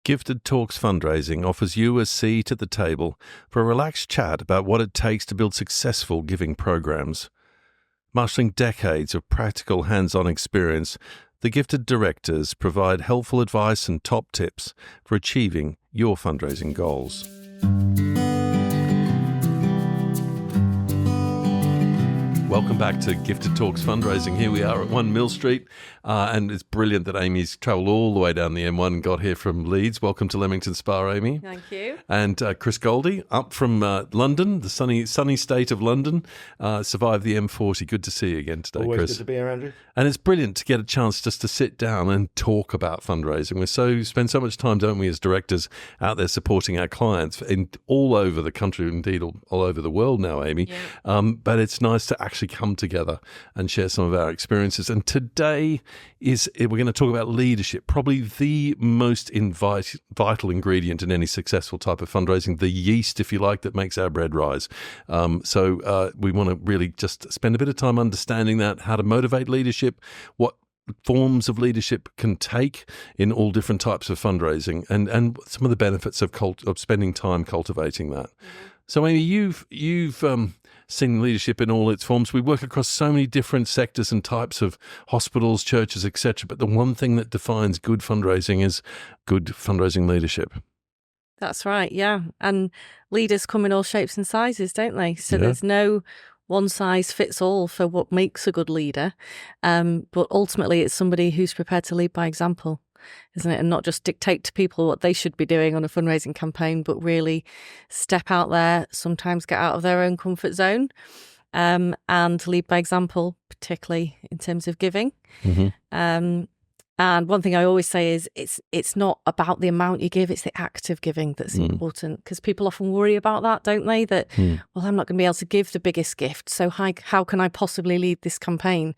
Gifted Talks Fundraising offers you a seat at the table for a relaxed chat about what it takes to build successful giving programs. Marshalling decades of practical hands-on experience, the Gifted Directors provide helpful advice and top tips for achieving your fundraising goals. Welcome back to Gifted Talks Fundraising. Here we are at 1 Mill Street, and it's brilliant that Amy's travelled all the way down the M1 and got here from Leeds. Welcome to Leamington Spa, Amy. Thank you. And Chris Goldie, up from London, the sunny state of London, survived the M40. Good to see you again today, Always Chris. Good to be here, Andrew. And it's brilliant to get a chance just to sit down and talk about fundraising. We spend so much time, don't we, as directors out there supporting our clients all over the country, indeed all over the world now, Amy. Yeah. But it's nice to actually come together and share some of our experiences. And today we're going to talk about leadership, probably the most vital ingredient in any successful type of fundraising, the yeast, if you like, that makes our bread rise. So we want to really just spend a bit of time understanding that, how to motivate leadership, what forms of leadership can take in all different types of fundraising, and some of the benefits of spending time cultivating that. Mm-hmm. So, Amy, you've seen leadership in all its forms. We work across so many different sectors and types of hospitals, churches, etc. But the one thing that defines good fundraising is good fundraising leadership. That's right, yeah. And leaders come in all shapes and sizes, don't they? So There's no one size fits all for what makes a good leader. But ultimately, it's somebody who's prepared to lead by example, isn't it? And not just dictate to people what they should be doing on a fundraising campaign, but really step out there, sometimes get out of their own comfort zone, and lead by example, particularly in terms of giving. Mm-hmm. And one thing I always say is it's not about the amount you give, it's the act of giving that's important, because people often worry about that, don't they? That, well, I'm not going to be able to give the biggest gift, so how can I possibly lead this campaign?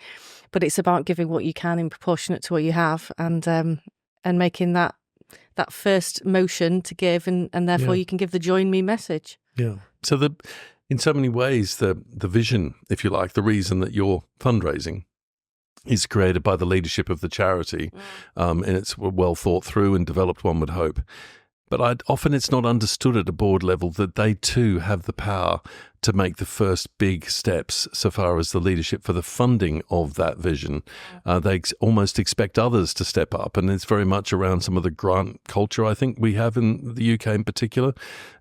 But it's about giving what you can in proportionate to what you have, and making that first motion to give, and therefore you can give the join me message. Yeah. So in so many ways, the vision, if you like, the reason that you're fundraising is created by the leadership of the charity, and it's well thought through and developed, one would hope. But often it's not understood at a board level that they too have the power to make the first big steps so far as the leadership for the funding of that vision. They almost expect others to step up, and it's very much around some of the grant culture I think we have in the UK in particular.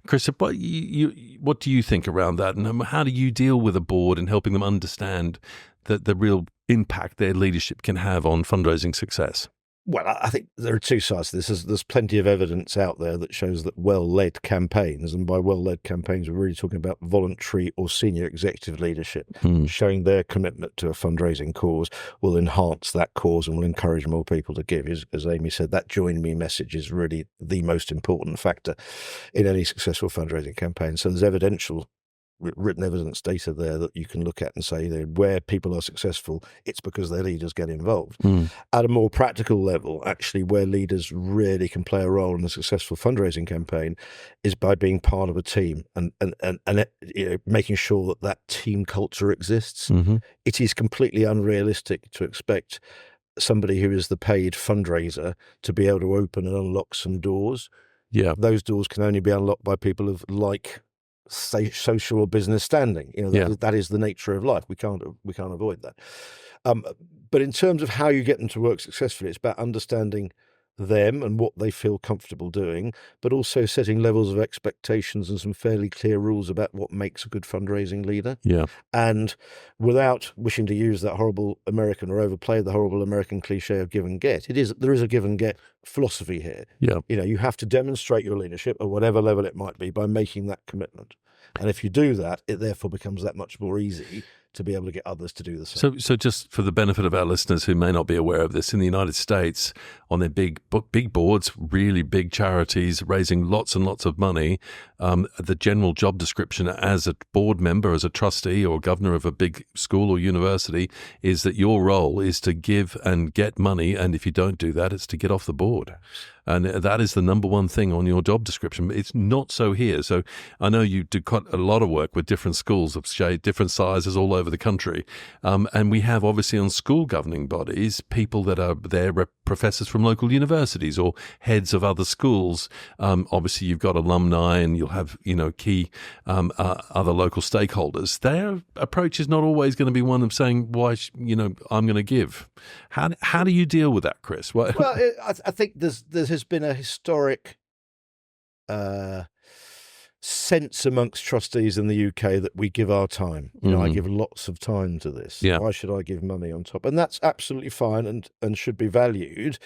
Chris, what do you think around that, and how do you deal with a board and helping them understand that the real impact their leadership can have on fundraising success? Well, I think there are two sides to this. There's plenty of evidence out there that shows that well-led campaigns, and by well-led campaigns, we're really talking about voluntary or senior executive leadership, showing their commitment to a fundraising cause will enhance that cause and will encourage more people to give. As Amy said, that join me message is really the most important factor in any successful fundraising campaign. So there's written evidence data there that you can look at and say where people are successful, it's because their leaders get involved. At a more practical level, actually, where leaders really can play a role in a successful fundraising campaign is by being part of a team and making sure that team culture exists. Mm-hmm. It is completely unrealistic to expect somebody who is the paid fundraiser to be able to open and unlock some doors. Yeah, those doors can only be unlocked by people of social or business standing. That is the nature of life. We can't avoid that. But in terms of how you get them to work successfully, it's about understanding them and what they feel comfortable doing, but also setting levels of expectations and some fairly clear rules about what makes a good fundraising leader. Yeah. And without wishing to use that horrible American or overplay the horrible American cliche of give and get, there is a give and get philosophy here. Yeah. You have to demonstrate your leadership at whatever level it might be by making that commitment. And if you do that, it therefore becomes that much more easy to be able to get others to do the same. So just for the benefit of our listeners who may not be aware of this, in the United States, on their big boards, really big charities raising lots and lots of money, the general job description as a board member, as a trustee or governor of a big school or university, is that your role is to give and get money, and if you don't do that, it's to get off the board. And that is the number one thing on your job description. It's not so here. So I know you do quite a lot of work with different schools of different sizes all over over the country. And we have, obviously, on school governing bodies, people that are there, professors from local universities or heads of other schools. Obviously, you've got alumni and you'll have, key other local stakeholders. Their approach is not always going to be one of saying, why, I'm going to give. How do you deal with that, Chris? Well, I think there has been a historic sense amongst trustees in the UK that we give our time. I give lots of time to this. Yeah. Why should I give money on top? And that's absolutely fine and should be valued.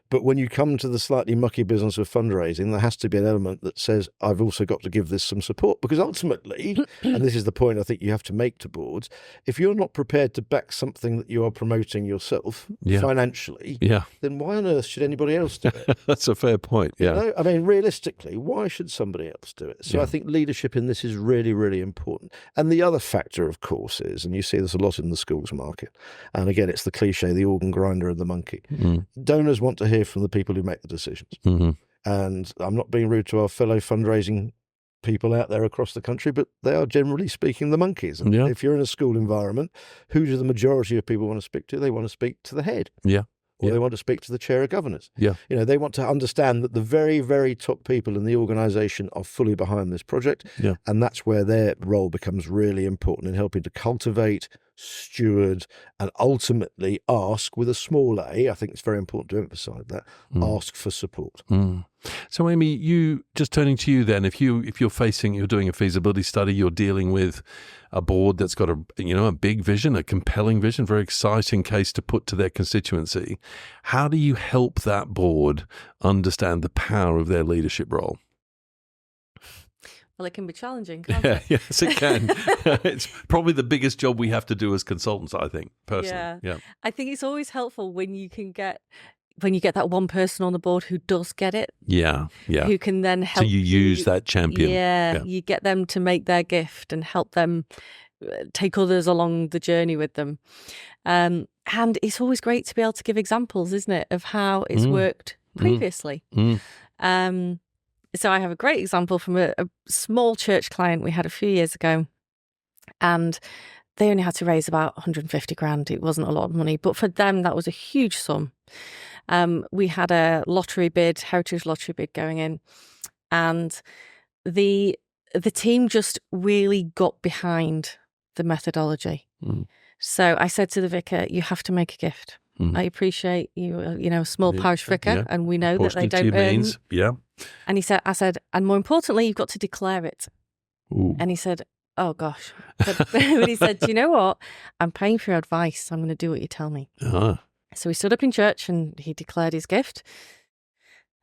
But when you come to the slightly mucky business of fundraising, there has to be an element that says, I've also got to give this some support. Because ultimately, and this is the point I think you have to make to boards, if you're not prepared to back something that you are promoting yourself financially, then why on earth should anybody else do it? That's a fair point, yeah. I mean, realistically, why should somebody else do it? So I think leadership in this is really, really important. And the other factor, of course, is, and you see this a lot in the schools market, and again, it's the cliche, the organ grinder and the monkey. Donors want to hear from the people who make the decisions. And I'm not being rude to our fellow fundraising people out there across the country, but they are generally speaking the monkeys. And if you're in a school environment, who do the majority of people want to speak to? They want to speak to the head. Or they want to speak to the chair of governors. They want to understand that the very, very top people in the organisation are fully behind this project. And that's where their role becomes really important in helping to cultivate, steward, and ultimately ask with a small a. I think it's very important to emphasise that. Ask for support. So, Amy, you just turning to you then, if you're doing a feasibility study, you're dealing with a board that's got a big vision, a compelling vision, very exciting case to put to their constituency. How do you help that board understand the power of their leadership role? Well, it can be challenging, can't it? Yes, it can. It's probably the biggest job we have to do as consultants, I think, personally. Yeah. I think it's always helpful when you get that one person on the board who does get it. Yeah. Who can then help. So you use that champion. Yeah. You get them to make their gift and help them take others along the journey with them. And it's always great to be able to give examples, isn't it, of how it's worked previously. So I have a great example from a small church client we had a few years ago, and they only had to raise about 150 grand. It wasn't a lot of money, but for them, that was a huge sum. We had a heritage lottery bid going in, and the team just really got behind the methodology. So I said to the vicar, you have to make a gift. I appreciate you, a small parish vicar, and we know that they don't earn. And I said, and more importantly, you've got to declare it. And he said, oh gosh. But he said, do you know what? I'm paying for your advice. I'm going to do what you tell me. So he stood up in church and he declared his gift.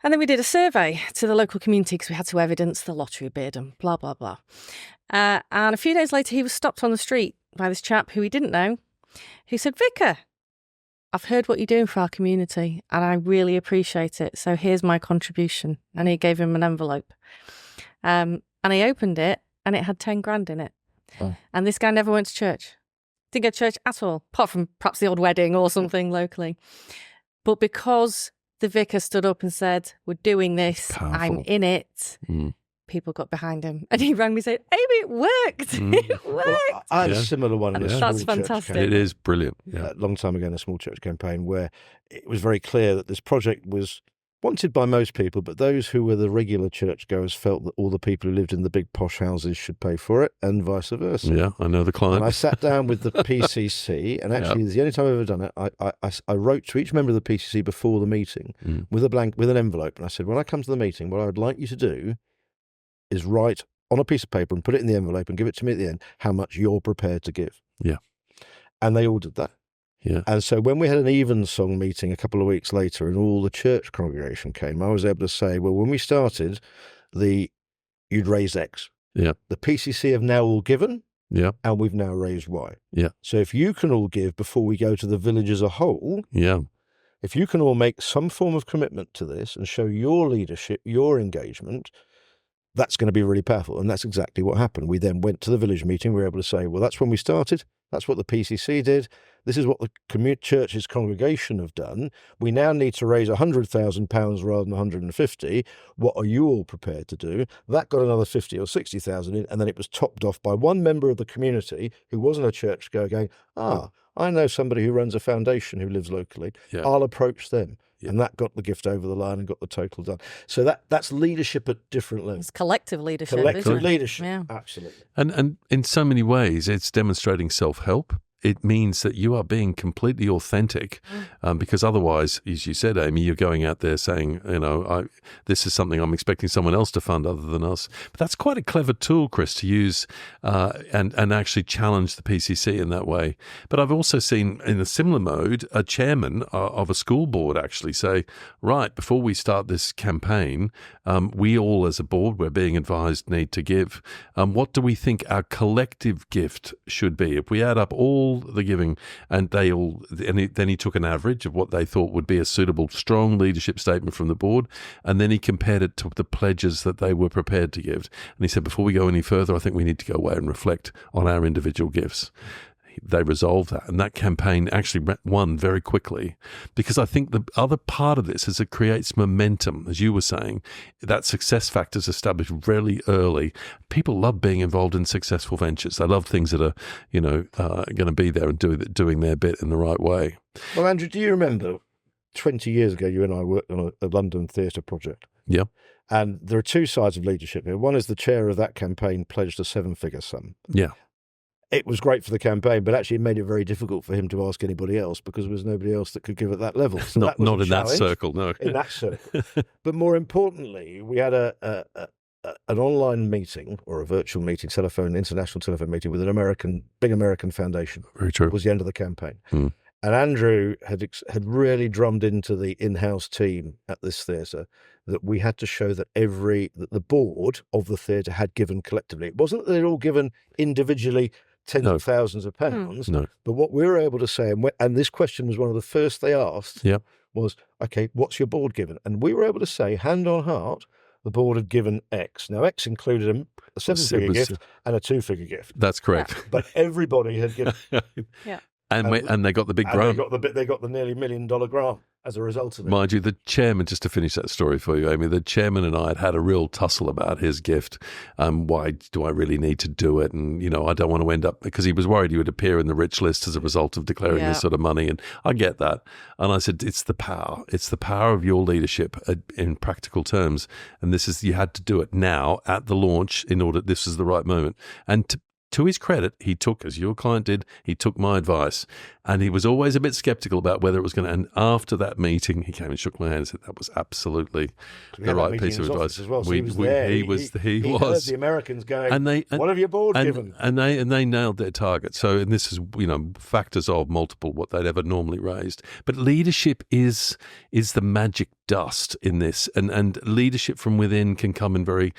And then we did a survey to the local community because we had to evidence the lottery bid and blah, blah, blah. And a few days later, he was stopped on the street by this chap who he didn't know, who said, Vicar, I've heard what you're doing for our community and I really appreciate it. So here's my contribution. And he gave him an envelope. And he opened it and it had 10 grand in it. And this guy never went to church. Didn't go to church at all, apart from perhaps the odd wedding or something locally. But because the vicar stood up and said, we're doing this, I'm in it, people got behind him. And he rang me and said, Amy, it worked. It worked. Well, I had a similar one in a small That's fantastic. church. It is brilliant. A long time ago in a small church campaign where it was very clear that this project was wanted by most people, but those who were the regular churchgoers felt that all the people who lived in the big posh houses should pay for it and vice versa. Yeah, I know the client. And I sat down with the PCC, and actually it's the only time I've ever done it. I wrote to each member of the PCC before the meeting with an envelope, and I said, when I come to the meeting, what I would like you to do is write on a piece of paper and put it in the envelope and give it to me at the end how much you're prepared to give. Yeah. And they all did that. Yeah. And so when we had an Evensong meeting a couple of weeks later and all the church congregation came, I was able to say, well, when we started, you'd raised X. Yeah. The PCC have now all given. Yeah. And we've now raised Y. Yeah. So if you can all give before we go to the village as a whole. Yeah. If you can all make some form of commitment to this and show your leadership, your engagement, That's going to be really powerful. And that's exactly what happened. We then went to the village meeting. We were able to say, well, that's when we started. That's what the PCC did. This is what the church's congregation have done. We now need to raise £100,000 rather than 150. What are you all prepared to do? That got another 50 or 60,000 in, and then it was topped off by one member of the community who wasn't a churchgoer going, I know somebody who runs a foundation who lives locally. Yeah. I'll approach them. Yeah. And that got the gift over the line and got the total done. So that's leadership at different levels. It's collective leadership. Collective leadership, yeah. Absolutely. And in so many ways, it's demonstrating self-help. It means that you are being completely authentic, because otherwise, as you said, Amy, you're going out there saying, this is something I'm expecting someone else to fund other than us. But that's quite a clever tool, Chris, to use and actually challenge the PCC in that way. But I've also seen in a similar mode a chairman of a school board actually say, right, before we start this campaign, we all as a board, we're being advised, need to give. What do we think our collective gift should be? If we add up all the giving, and then he took an average of what they thought would be a suitable, strong leadership statement from the board, and then he compared it to the pledges that they were prepared to give. And he said, before we go any further, I think we need to go away and reflect on our individual gifts. They resolved that, and that campaign actually won very quickly, because I think the other part of this is it creates momentum. As you were saying, that success factor is established really early. People love being involved in successful ventures. They love things that are, going to be there and doing their bit in the right way. Well, Andrew, do you remember 20 years ago, you and I worked on a London theatre project? Yeah. And there are two sides of leadership here. One is the chair of that campaign pledged a 7-figure sum. Yeah. It was great for the campaign, but actually it made it very difficult for him to ask anybody else, because there was nobody else that could give at that level. So not in that circle, no. In that circle. But more importantly, we had an online meeting, or a virtual meeting, international telephone meeting with an big American foundation. Very true. It was the end of the campaign. And Andrew had really drummed into the in-house team at this theatre that we had to show that the board of the theatre had given collectively. It wasn't that they'd all given individually tens of thousands of pounds. No. But what we were able to say, and this question was one of the first they asked, was, okay, what's your board given? And we were able to say, hand on heart, the board had given X. Now, X included a 7-figure gift and a 2-figure gift. That's correct. Yeah. But everybody had given. Yeah. And they got the big grant. They got the nearly $1 million grant as a result of it. Mind you, the chairman, just to finish that story for you, Amy, the chairman and I had a real tussle about his gift. Why do I really need to do it? And, I don't want to end up, because he was worried he would appear in the rich list as a result of declaring this sort of money. And I get that. And I said, it's the power. It's the power of your leadership in practical terms. And you had to do it now at the launch this is the right moment. And to his credit, he took, as your client did, he took my advice. And he was always a bit skeptical about whether it was going to. And after that meeting, he came and shook my hand and said that was absolutely the right piece of advice. As well. So he was heard the Americans going, what have your board given? And they nailed their target. So, and this is, factors of multiple what they'd ever normally raised. But leadership is the magic dust in this. And leadership from within can come in very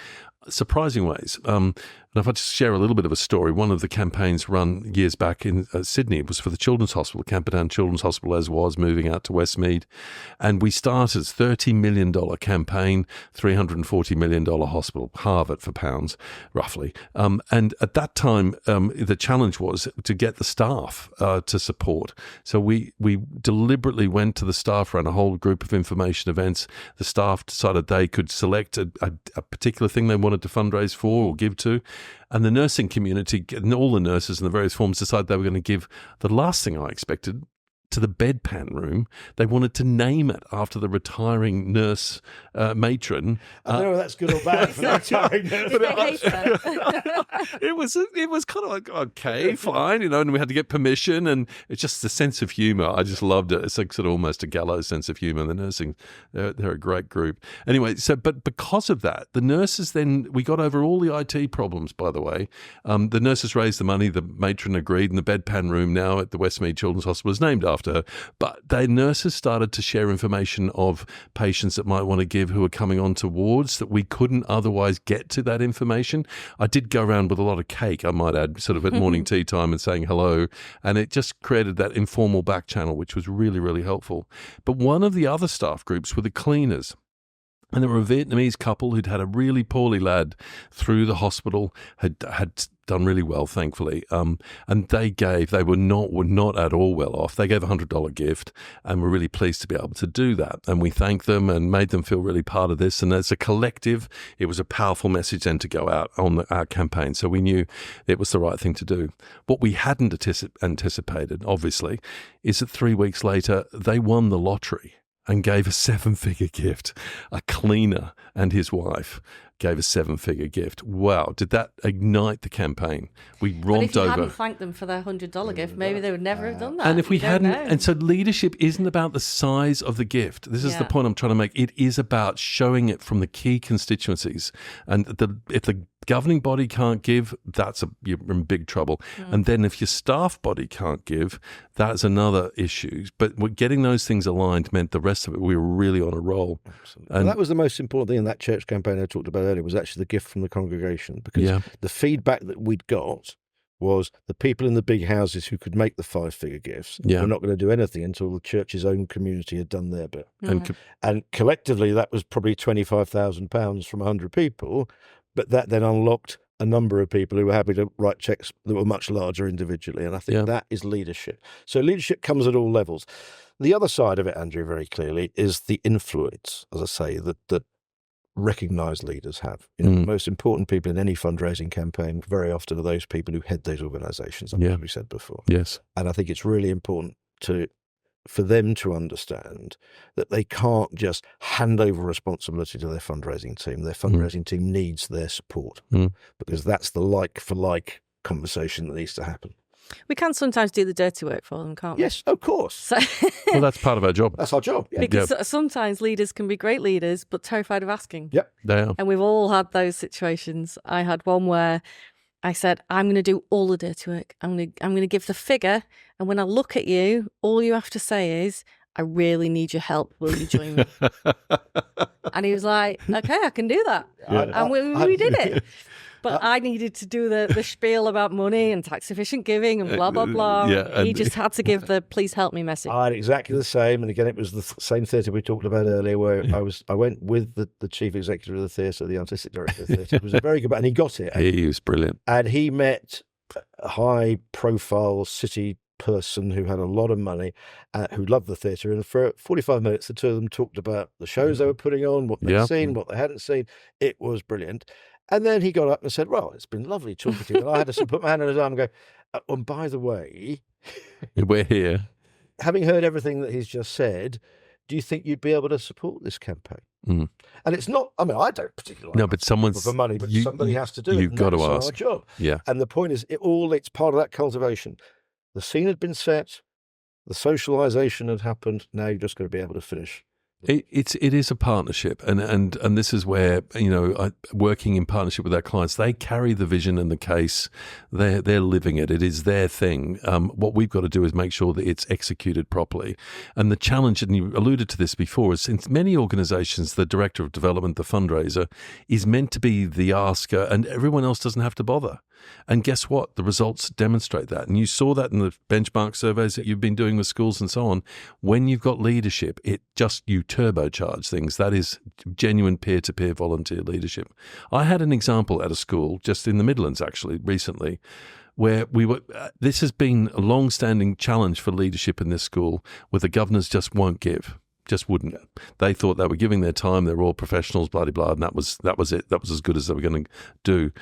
surprising ways. And if I just share a little bit of a story, one of the campaigns run years back in Sydney, it was for the Children's Hospital, Camperdown Children's Hospital, as was moving out to Westmead. And we started a $30 million campaign, $340 million hospital, Harvard for pounds, roughly. And at that time, the challenge was to get the staff to support. So we deliberately went to the staff, ran a whole group of information events. The staff decided they could select a particular thing they wanted to fundraise for or give to. And the nursing community, and all the nurses in the various forms, decided they were going to give the last thing I expected, to the bedpan room. They wanted to name it after the retiring nurse matron. I don't know if that's good or bad for the retiring nurse. It was kind of like, okay, fine, and we had to get permission, and it's just the sense of humour. I just loved it. It's like sort of almost a gallows sense of humour. The nursing, they're a great group. Anyway, but because of that, the nurses then, we got over all the IT problems, by the way. The nurses raised the money, the matron agreed, and the bedpan room now at the Westmead Children's Hospital is named after her. But the nurses started to share information of patients that might want to give who were coming on to wards that we couldn't otherwise get to that information. I did go around with a lot of cake, I might add, sort of at morning tea time and saying hello. And it just created that informal back channel, which was really, really helpful. But one of the other staff groups were the cleaners. And there were a Vietnamese couple who'd had a really poorly lad through the hospital, had done really well, thankfully. And they were not at all well off. They gave a $100 gift and were really pleased to be able to do that. And we thanked them and made them feel really part of this. And as a collective, it was a powerful message then to go out on our campaign. So we knew it was the right thing to do. What we hadn't anticipated, obviously, is that 3 weeks later, they won the lottery and gave a 7-figure gift. A cleaner and his wife gave a 7-figure gift. Wow, did that ignite the campaign? We romped over. But if you hadn't thanked them for their $100 gift, maybe they would never have done that. And if we hadn't, and so leadership isn't about the size of the gift. This is the point I'm trying to make. It is about showing it from the key constituencies. And if the governing body can't give, you're in big trouble. And then if your staff body can't give, that's another issue. But getting those things aligned meant the rest of it, we were really on a roll. Absolutely. And that was the most important thing in that church campaign I talked about earlier, was actually the gift from the congregation. Because the feedback that we'd got was the people in the big houses who could make the 5-figure gifts were not going to do anything until the church's own community had done their bit. And collectively, that was probably £25,000 from 100 people. But that then unlocked a number of people who were happy to write checks that were much larger individually. And I think that is leadership. So leadership comes at all levels. The other side of it, Andrew, very clearly, is the influence, as I say, that recognised leaders have. The most important people in any fundraising campaign very often are those people who head those organisations, as we said before. Yes. And I think it's really important for them to understand that they can't just hand over responsibility to their fundraising team. Their fundraising team needs their support because that's the like-for-like conversation that needs to happen. We can sometimes do the dirty work for them, can't we? Yes, of course. So well, that's part of our job. That's our job. Yeah. Because sometimes leaders can be great leaders, but terrified of asking. Yep. They are. And we've all had those situations. I had one where I said, I'm going to do all the dirty work. I'm going to give the figure. And when I look at you, all you have to say is, I really need your help. Will you join me? And he was like, okay, I can do that. And we did it. But I needed to do the spiel about money and tax efficient giving and blah, blah, blah. He just had to give the please help me message. I had exactly the same. And again, it was the same theatre we talked about earlier where I went with the chief executive of the theatre, the artistic director of the theatre. It was a very good, and he got it. He was brilliant. And he met a high profile city person who had a lot of money, who loved the theatre. And for 45 minutes, the two of them talked about the shows they were putting on, what they'd seen, what they hadn't seen. It was brilliant. And then he got up and said, well, it's been lovely talking to you. And I had to put my hand on his arm and go, and by the way, we're here. Having heard everything that he's just said, do you think you'd be able to support this campaign? And it's not, I mean, I don't particularly but someone's for money, but somebody has to do it. You've got to ask. Our job. Yeah. And the point is, it's part of that cultivation. The scene had been set, the socialization had happened. Now you've just got to be able to finish. It is a partnership, and this is where, working in partnership with our clients, they carry the vision and the case. They're living it. It is their thing. What we've got to do is make sure that it's executed properly. And the challenge, and you alluded to this before, is in many organisations, the director of development, the fundraiser, is meant to be the asker, and everyone else doesn't have to bother. And guess what? The results demonstrate that. And you saw that in the benchmark surveys that you've been doing with schools and so on. When you've got leadership, you turbocharge things. That is genuine peer-to-peer volunteer leadership. I had an example at a school just in the Midlands, actually, recently, where this has been a long-standing challenge for leadership in this school, where the governors just won't give. Just wouldn't. They thought they were giving their time. They were all professionals, blah, blah, blah, and that was it. That was as good as they were going to do.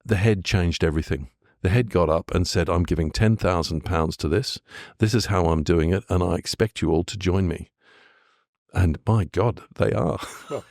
The head changed everything. The head got up and said, I'm giving £10,000 to this. This is how I'm doing it, and I expect you all to join me. And my God, they are. Well,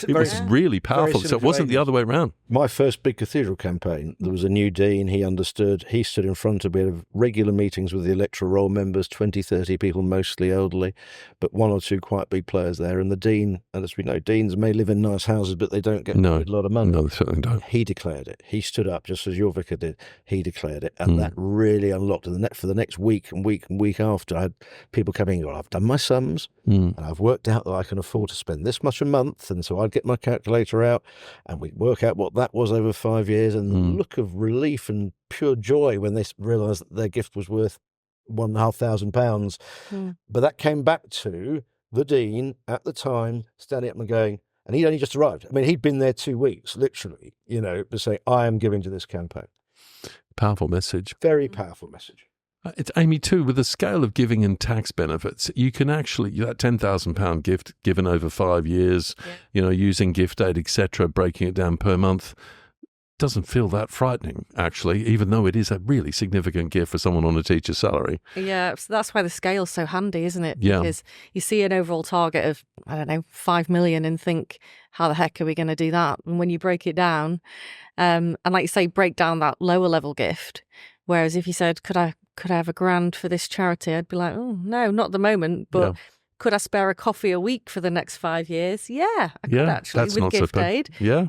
it was really powerful. So it wasn't the other way around. My first big cathedral campaign, there was a new dean. He understood. He stood in front of me at regular meetings with the electoral roll members, 20, 30 people, mostly elderly, but one or two quite big players there. And the dean, and as we know, deans may live in nice houses, but they don't get a lot of money. No, they certainly don't. He declared it. He stood up, just as your vicar did. He declared it. And that really unlocked it. For the next week and week after, I had people coming and going, I've done my sums, and I've worked out that I can afford to spend this much a month, and so I'd get my calculator out and we'd work out what that was over 5 years, and the look of relief and pure joy when they realised that their gift was worth £1,500. But that came back to the dean at the time standing up and going, And he'd only just arrived. I mean, he'd been there 2 weeks, literally, to say, I am giving to this campaign. Powerful message. Very powerful message. It's Amy too, with the scale of giving and tax benefits, you can actually, that £10,000 gift given over 5 years, using gift aid, etc., breaking it down per month, doesn't feel that frightening, actually, even though it is a really significant gift for someone on a teacher's salary. Yeah, so that's why the scale's so handy, isn't it? Yeah. Because you see an overall target of, 5 million and think, how the heck are we going to do that? And when you break it down, and like you say, break down that lower level gift, whereas if you said, could I have £1,000 for this charity? I'd be like, oh, no, not at the moment, but... Yeah. Could I spare a coffee a week for the next 5 years? Yeah, I could actually, that's with not gift aid. Yeah.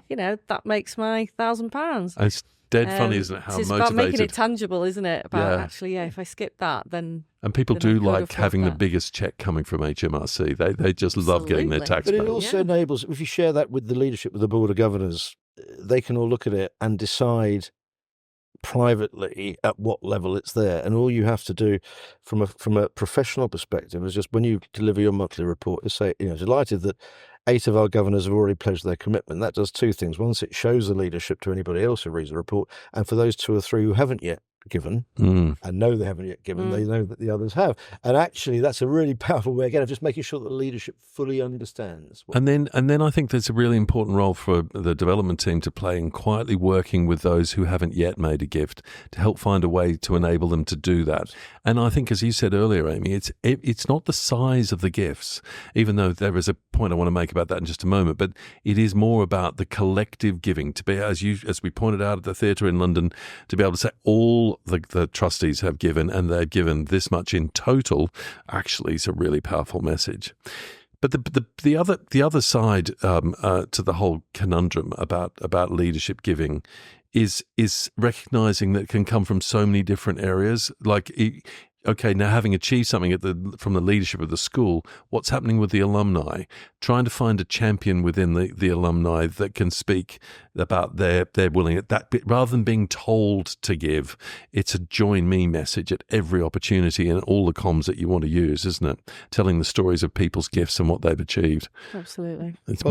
That makes my £1,000. It's dead funny, isn't it, how it's motivated. It's about making it tangible, isn't it? About actually, if I skip that, then... And people do like having the biggest check coming from HMRC. They just love getting their tax But paid. it also enables, if you share that with the leadership, with the Board of Governors, they can all look at it and decide privately at what level it's there, and all you have to do from a professional perspective is just when you deliver your monthly report is say, delighted that 8 of our governors have already pledged their commitment. That does 2 things. Once it shows the leadership to anybody else who reads the report, and for those 2 or 3 who haven't yet given and know they haven't yet given, they know that the others have. And actually that's a really powerful way, again, of just making sure that the leadership fully understands. And then I think there's a really important role for the development team to play in quietly working with those who haven't yet made a gift to help find a way to enable them to do that. And I think, as you said earlier, Amy, it's not the size of the gifts, even though there is a point I want to make about that in just a moment, but it is more about the collective giving, to be, as we pointed out at the theatre in London, to be able to say all the trustees have given, and they've given this much in total, actually is a really powerful message. But the other side to the whole conundrum about leadership giving is recognizing that it can come from so many different areas. Like, okay, now having achieved something from the leadership of the school, what's happening with the alumni? Trying to find a champion within the alumni that can speak about their willingness. That bit, rather than being told to give, it's a join me message at every opportunity and all the comms that you want to use, isn't it? Telling the stories of people's gifts and what they've achieved. Absolutely. A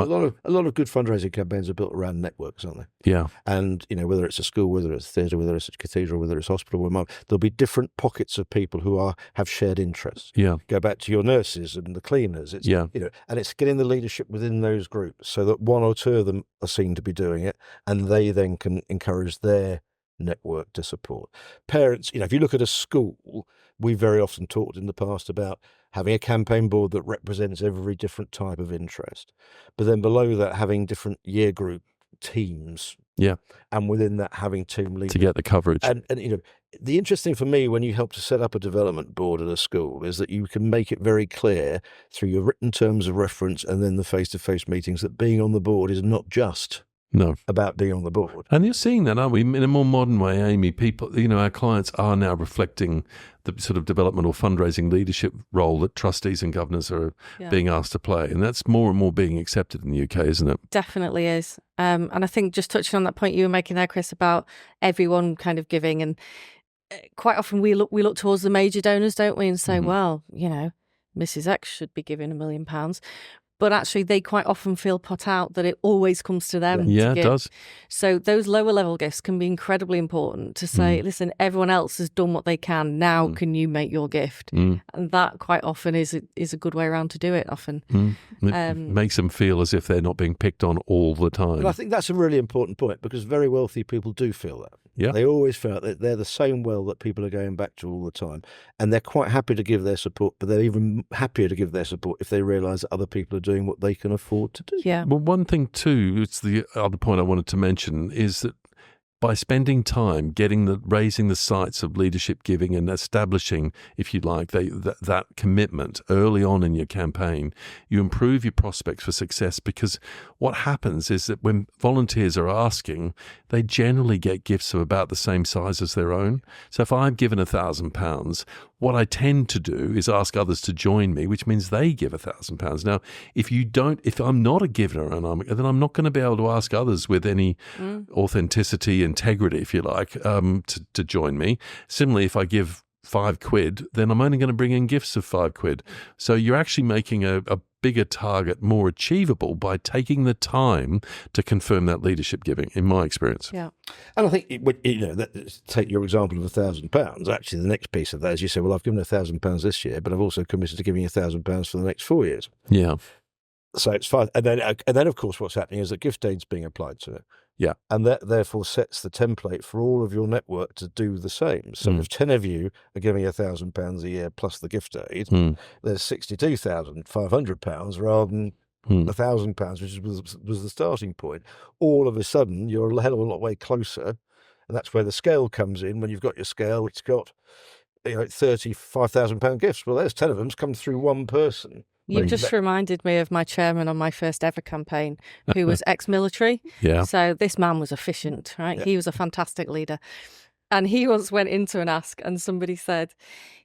lot of good fundraising campaigns are built around networks, aren't they? Yeah. And whether it's a school, whether it's a theatre, whether it's a cathedral, whether it's a hospital, there'll be different pockets of people who have shared interests. Yeah. Go back to your nurses and the cleaners. And it's getting the leadership within those groups so that 1 or 2 of them are seen to be doing it, and they then can encourage their network to support. Parents, if you look at a school, we very often talked in the past about having a campaign board that represents every different type of interest, but then below that having different year group teams. Yeah. And within that having team leaders. To get the coverage. And the interesting for me when you help to set up a development board at a school is that you can make it very clear through your written terms of reference and then the face-to-face meetings that being on the board is not just about being on the board. And you're seeing that, aren't we? In a more modern way, Amy, people, our clients are now reflecting the sort of development or fundraising leadership role that trustees and governors are being asked to play. And that's more and more being accepted in the UK, isn't it? Definitely is. And I think just touching on that point you were making there, Chris, about everyone kind of giving, and quite often we look towards the major donors, don't we, and say, well, Mrs. X should be giving £1 million. But actually, they quite often feel put out that it always comes to them. Yeah, to give. It does. So those lower level gifts can be incredibly important to say, listen, everyone else has done what they can. Now can you make your gift? And that quite often is a good way around to do it often. It makes them feel as if they're not being picked on all the time. And I think that's a really important point because very wealthy people do feel that. Yeah. They always feel that they're the same well that people are going back to all the time. And they're quite happy to give their support, but they're even happier to give their support if they realise that other people are doing what they can afford to do. Yeah. Well, one thing too, it's the other point I wanted to mention, is that by spending time raising the sights of leadership giving and establishing, if you like, that commitment early on in your campaign, you improve your prospects for success, because what happens is that when volunteers are asking, they generally get gifts of about the same size as their own. So if I've given £1,000, what I tend to do is ask others to join me, which means they give £1,000. Now, if I'm not a giver, then I'm not going to be able to ask others with any authenticity, integrity, if you like, to join me. Similarly, if I give £5, then I'm only going to bring in gifts of £5. So you're actually making a bigger target more achievable by taking the time to confirm that leadership giving, in my experience. Yeah. And I think, take your example of £1,000. Actually, the next piece of that is you say, well, I've given £1,000 this year, but I've also committed to giving you £1,000 for the next 4 years. Yeah. So it's fine. And then, of course, what's happening is that gift aid's being applied to it. Yeah. And that therefore sets the template for all of your network to do the same. So if 10 of you are giving £1,000 a year plus the gift aid, there's £62,500 rather than £1,000, which was the starting point. All of a sudden, you're a hell of a lot way closer. And that's where the scale comes in. When you've got your scale, it's got £35,000 gifts. Well, there's 10 of them's come through one person. You just reminded me of my chairman on my first ever campaign, who was ex-military. Yeah. So this man was efficient, right? Yeah. He was a fantastic leader. And he once went into an ask and somebody said,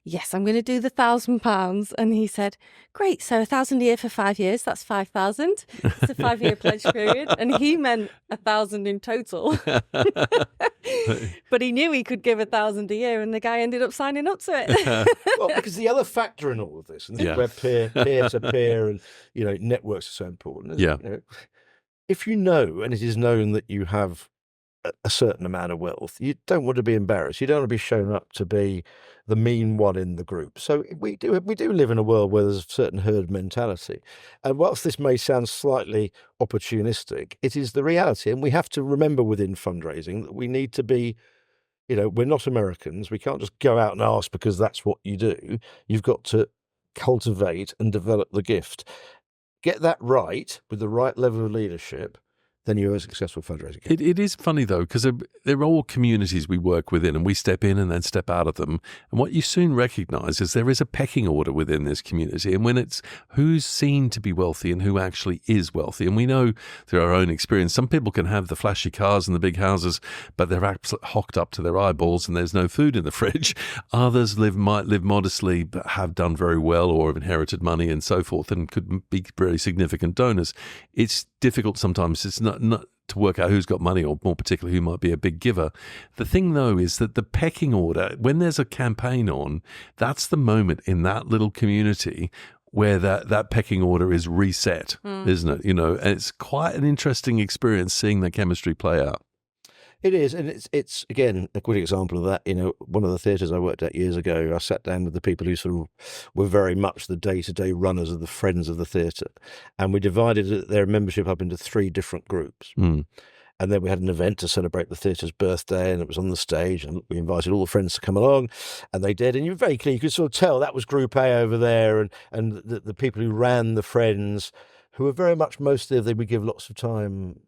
yes, I'm going to do the £1,000. And he said, great, so 1,000 a year for 5 years, that's 5,000. It's a 5-year pledge period. And he meant 1,000 in total. But he knew he could give 1,000 a year and the guy ended up signing up to it. Well, because the other factor in all of this, and this is where peer-to-peer and networks are so important. If you know, and it is known that you have a certain amount of wealth, you don't want to be embarrassed. You don't want to be shown up to be the mean one in the group. So we do live in a world where there's a certain herd mentality. And whilst this may sound slightly opportunistic, it is the reality. And we have to remember within fundraising that we need to be, we're not Americans. We can't just go out and ask because that's what you do. You've got to cultivate and develop the gift. Get that right with the right level of leadership, then you're a successful fundraising campaign. It is funny, though, because they're all communities we work within, and we step in and then step out of them. And what you soon recognise is there is a pecking order within this community. And when it's who's seen to be wealthy and who actually is wealthy, and we know through our own experience, some people can have the flashy cars and the big houses, but they're absolutely hocked up to their eyeballs and there's no food in the fridge. Others might live modestly, but have done very well or have inherited money and so forth and could be very significant donors. It's difficult sometimes. It's not to work out who's got money or more particularly who might be a big giver. The thing, though, is that the pecking order, when there's a campaign on, that's the moment in that little community where that pecking order is reset, isn't it? And it's quite an interesting experience seeing the chemistry play out. It is, and it's again a good example of that. One of the theatres I worked at years ago, I sat down with the people who sort of were very much the day-to-day runners of the Friends of the Theatre, and we divided their membership up into 3 different groups. And then we had an event to celebrate the theatre's birthday, and it was on the stage, and we invited all the friends to come along, and they did. And you were very clear; you could sort of tell that was Group A over there, and the people who ran the Friends, who were very much mostly they would give lots of time,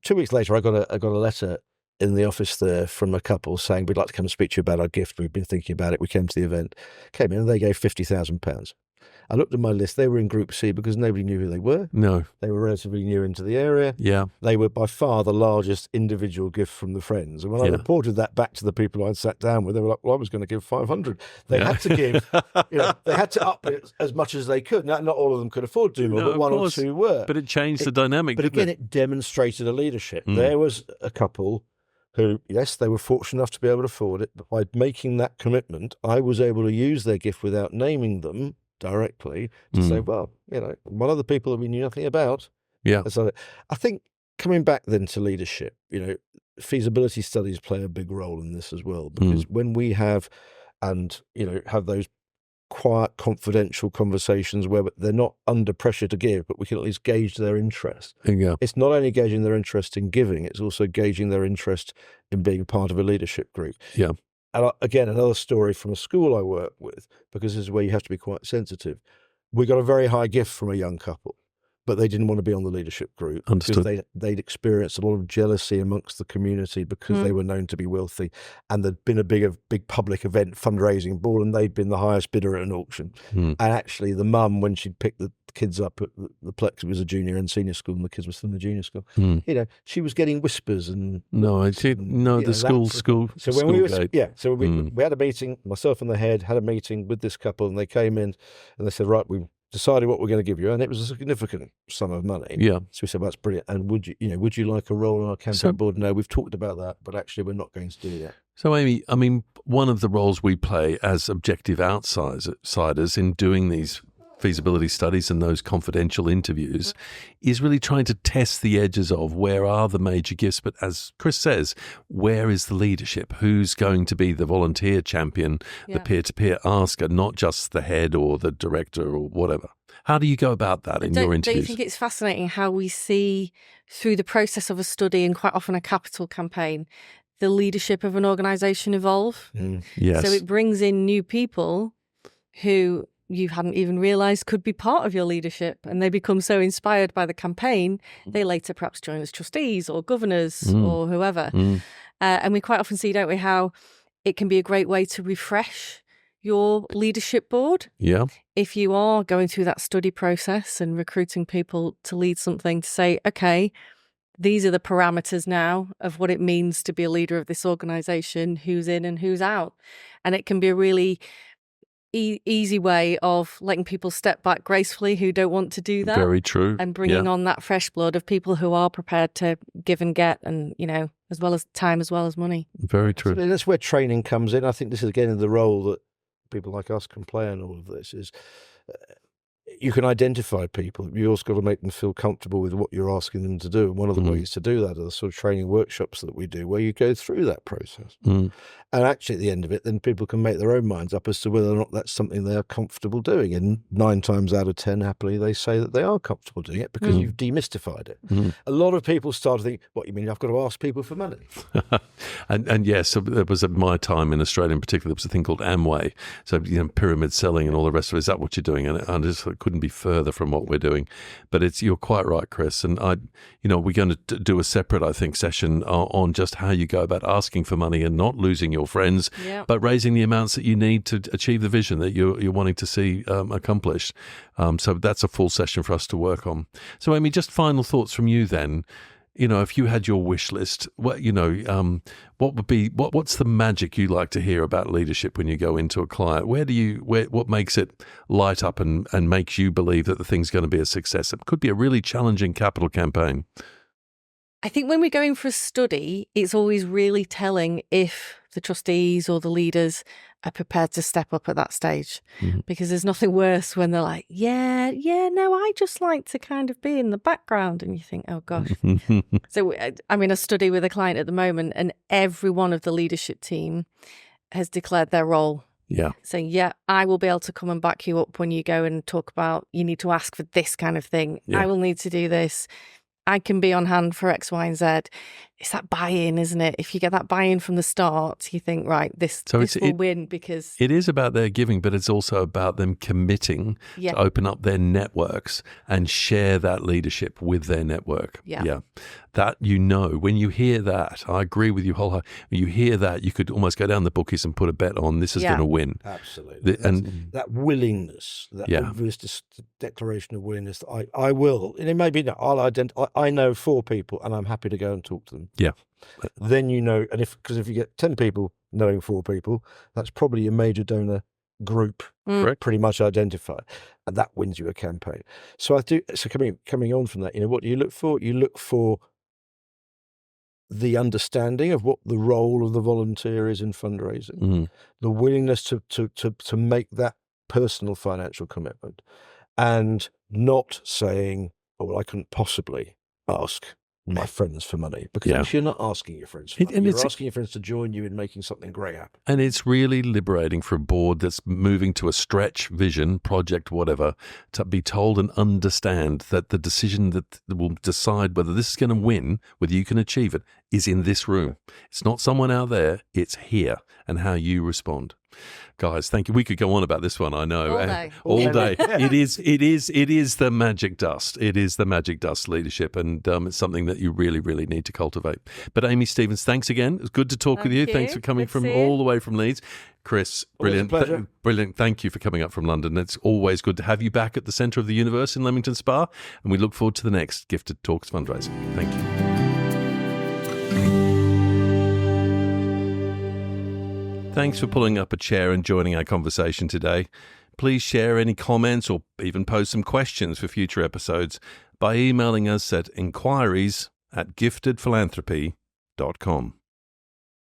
2 weeks later, I got a letter in the office there from a couple saying, we'd like to come and speak to you about our gift. We've been thinking about it. We came to the event, came in, and they gave £50,000. I looked at my list. They were in Group C because nobody knew who they were. No. They were relatively new into the area. Yeah. They were by far the largest individual gift from the Friends. And when I reported that back to the people I'd sat down with, they were like, well, I was going to give 500. They had to give, they had to up it as much as they could. Not all of them could afford to do more, but one or two were. But it changed the dynamic, But again, it demonstrated a leadership. There was a couple who, yes, they were fortunate enough to be able to afford it, but by making that commitment, I was able to use their gift without naming them directly to say, well, one of the people that we knew nothing about. Yeah. So I think coming back then to leadership, feasibility studies play a big role in this as well, because when we have those quiet, confidential conversations where they're not under pressure to give, but we can at least gauge their interest. Yeah. It's not only gauging their interest in giving, it's also gauging their interest in being part of a leadership group. Yeah. And again, another story from a school I work with, because this is where you have to be quite sensitive. We got a very high gift from a young couple, but they didn't want to be on the leadership group. Understood. Because they'd experienced a lot of jealousy amongst the community because they were known to be wealthy, and there'd been a big public event fundraising ball, and they'd been the highest bidder at an auction. And actually, the mum, when she'd picked the kids up at the Plex, it was a junior and senior school, and the kids were still in the junior school. She was getting whispers and the school. So when we had a meeting. Myself and the head had a meeting with this couple, and they came in and they said, right, we decided what we're going to give you, and it was a significant sum of money. Yeah. So we said, well, that's brilliant. And would you like a role on our campaign board? No, we've talked about that, but actually we're not going to do that. So, Amy, I mean, one of the roles we play as objective outsiders in doing these feasibility studies and those confidential interviews is really trying to test the edges of where are the major gifts. But as Chris says, where is the leadership? Who's going to be the volunteer champion, the peer-to-peer asker, not just the head or the director or whatever? How do you go about that in your interviews? Don't you think it's fascinating how we see through the process of a study and quite often a capital campaign, the leadership of an organisation evolve? Yes. So it brings in new people who you hadn't even realised could be part of your leadership, and they become so inspired by the campaign, they later perhaps join as trustees or governors or whoever. And we quite often see, don't we, how it can be a great way to refresh your leadership board. Yeah. If you are going through that study process and recruiting people to lead something, to say, okay, these are the parameters now of what it means to be a leader of this organisation, who's in and who's out. And it can be a really easy way of letting people step back gracefully who don't want to do that. Very true. And bringing on that fresh blood of people who are prepared to give and get, and, as well as time as well as money. Very true. So that's where training comes in. I think this is again the role that people like us can play in all of this is you can identify people. You also got to make them feel comfortable with what you're asking them to do. And one of the ways to do that are the sort of training workshops that we do where you go through that process. And actually at the end of it, then people can make their own minds up as to whether or not that's something they are comfortable doing. And 9 times out of 10, happily, they say that they are comfortable doing it because you've demystified it. A lot of people start to think, what, you mean I've got to ask people for money? and yes, so there was at my time in Australia in particular, there was a thing called Amway. So, pyramid selling and all the rest of it. Is that what you're doing? And I just couldn't be further from what we're doing. But you're quite right, Chris. And we're going to do a separate, I think, session on just how you go about asking for money and not losing your friends, but raising the amounts that you need to achieve the vision that you're wanting to see accomplished. So that's a full session for us to work on. So, Amy, just final thoughts from you then. If you had your wish list, what what's the magic you like to hear about leadership when you go into a client? What makes it light up and makes you believe that the thing's going to be a success? It could be a really challenging capital campaign. I think when we're going for a study, it's always really telling if the trustees or the leaders are prepared to step up at that stage. Because there's nothing worse when they're like, no, I just like to kind of be in the background. And you think, oh, gosh. So I'm in a study with a client at the moment, and every one of the leadership team has declared their role. Yeah. Saying, I will be able to come and back you up when you go and talk about, you need to ask for this kind of thing. Yeah. I will need to do this. I can be on hand for X, Y, and Z. It's that buy-in, isn't it? If you get that buy-in from the start, you think, right, this will win because... It is about their giving, but it's also about them committing to open up their networks and share that leadership with their network. Yeah. That, when you hear that, I agree with you wholeheartedly. When you hear that, you could almost go down the bookies and put a bet on this is going to win. Absolutely. And that willingness, that obvious declaration of willingness, that I will, and it may be, I know 4 people and I'm happy to go and talk to them. Yeah. Then and because if you get 10 people knowing 4 people, that's probably your major donor group pretty much identified, and that wins you a campaign. So coming on from that, what do you look for? You look for the understanding of what the role of the volunteer is in fundraising, the willingness to make that personal financial commitment, and not saying, oh, well, I couldn't possibly ask my friends for money, because you're not asking your friends for money. You're asking your friends to join you in making something great happen. And it's really liberating for a board that's moving to a stretch vision, project, whatever, to be told and understand that the decision that will decide whether this is going to win, whether you can achieve it, is in this room. It's not someone out there, it's here, and how you respond. Guys, thank you. We could go on about this one, I know. All day. It is the magic dust. It is the magic dust leadership, and it's something that you really, really need to cultivate. But Amy Stevens, thanks again. It was good to talk with you. Thanks for coming from all the way from Leeds. Chris, brilliant. Brilliant. Thank you for coming up from London. It's always good to have you back at the centre of the universe in Leamington Spa, and we look forward to the next Gifted Talks fundraising. Thank you. Thanks for pulling up a chair and joining our conversation today. Please share any comments or even pose some questions for future episodes by emailing us at inquiries@giftedphilanthropy.com.